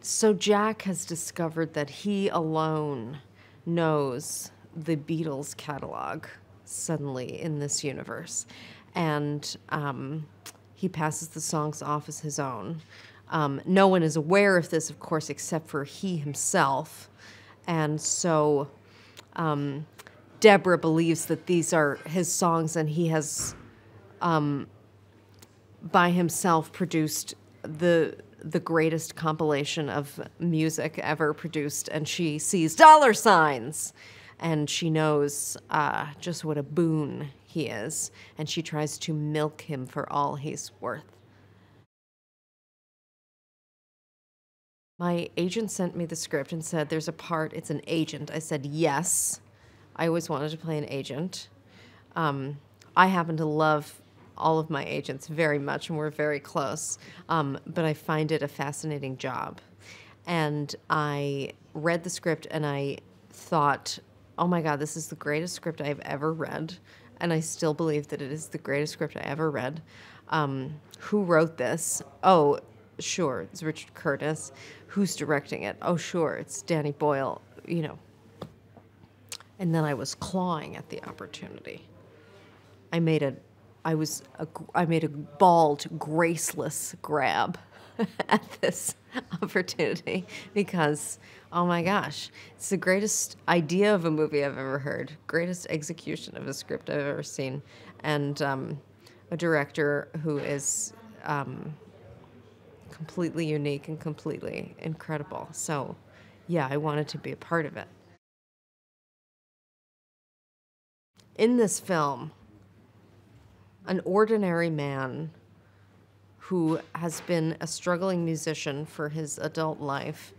So Jack has discovered that he alone knows the Beatles catalog suddenly in this universe. And he passes the songs off as his own. No one is aware of this, of course, except for he himself. And so Deborah believes that these are his songs, and he has, by himself, produced the greatest compilation of music ever produced. And she sees dollar signs, and she knows just what a boon he is, and she tries to milk him for all he's worth. My agent sent me the script and said, there's a part, it's an agent. I said, yes. I always wanted to play an agent. I happen to love all of my agents very much, and we're very close. But I find it a fascinating job. And I read the script, and I thought, oh my God, this is the greatest script I've ever read. And I still believe that it is the greatest script I ever read. Who wrote this? Oh, sure, it's Richard Curtis. Who's directing it? Oh, sure, it's Danny Boyle, you know. And then I was clawing at the opportunity. I made a bald, graceless grab at this opportunity because, oh my gosh, it's the greatest idea of a movie I've ever heard, greatest execution of a script I've ever seen, and a director who is completely unique and completely incredible. So, yeah, I wanted to be a part of it. In this film, an ordinary man who has been a struggling musician for his adult life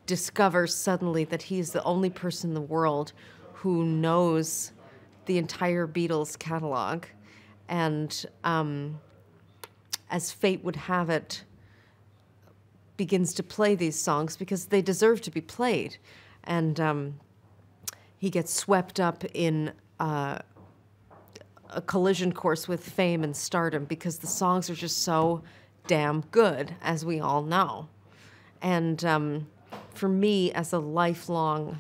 discovers suddenly that he's the only person in the world who knows the entire Beatles catalog. And as fate would have it, begins to play these songs because they deserve to be played. And he gets swept up in a collision course with fame and stardom because the songs are just so damn good, as we all know. And for me, as a lifelong,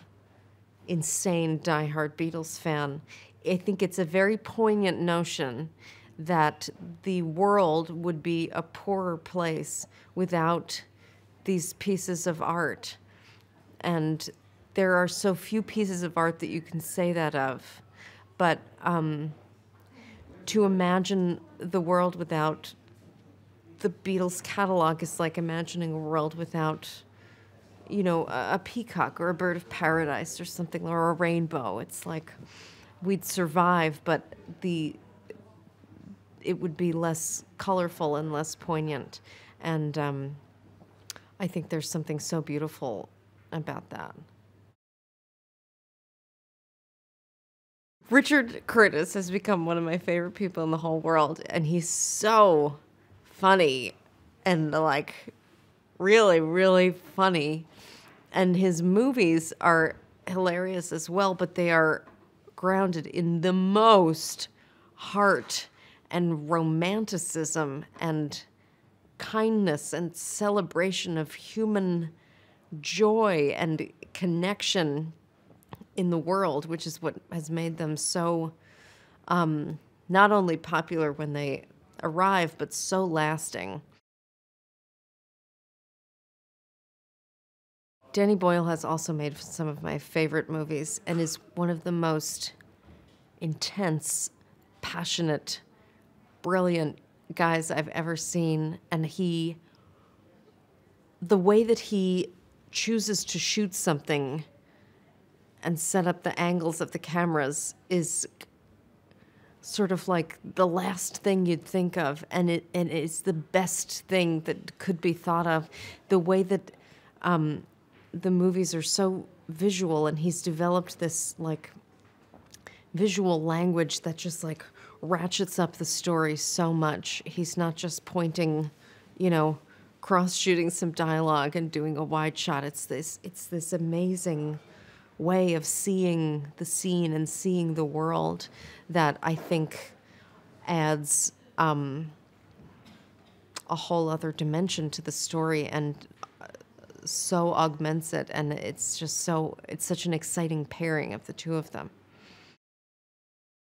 insane, diehard Beatles fan, I think it's a very poignant notion that the world would be a poorer place without these pieces of art. And there are so few pieces of art that you can say that of. But to imagine the world without the Beatles catalog is like imagining a world without, you know, a peacock or a bird of paradise or something, or a rainbow. It's like we'd survive, but it would be less colorful and less poignant. And I think there's something so beautiful about that. Richard Curtis has become one of my favorite people in the whole world, and he's so funny and like really, really funny. And his movies are hilarious as well, but they are grounded in the most heart and romanticism and kindness and celebration of human joy and connection in the world, which is what has made them so not only popular when they arrive, but so lasting. Danny Boyle has also made some of my favorite movies and is one of the most intense, passionate, brilliant guys I've ever seen. And the way that he chooses to shoot something and set up the angles of the cameras is sort of like the last thing you'd think of, and it's the best thing that could be thought of. The way that the movies are so visual, and he's developed this like visual language that just like ratchets up the story so much. He's not just pointing, you know, cross-shooting some dialogue and doing a wide shot. It's this amazing way of seeing the scene and seeing the world that I think adds a whole other dimension to the story and so augments it. And it's just it's such an exciting pairing of the two of them.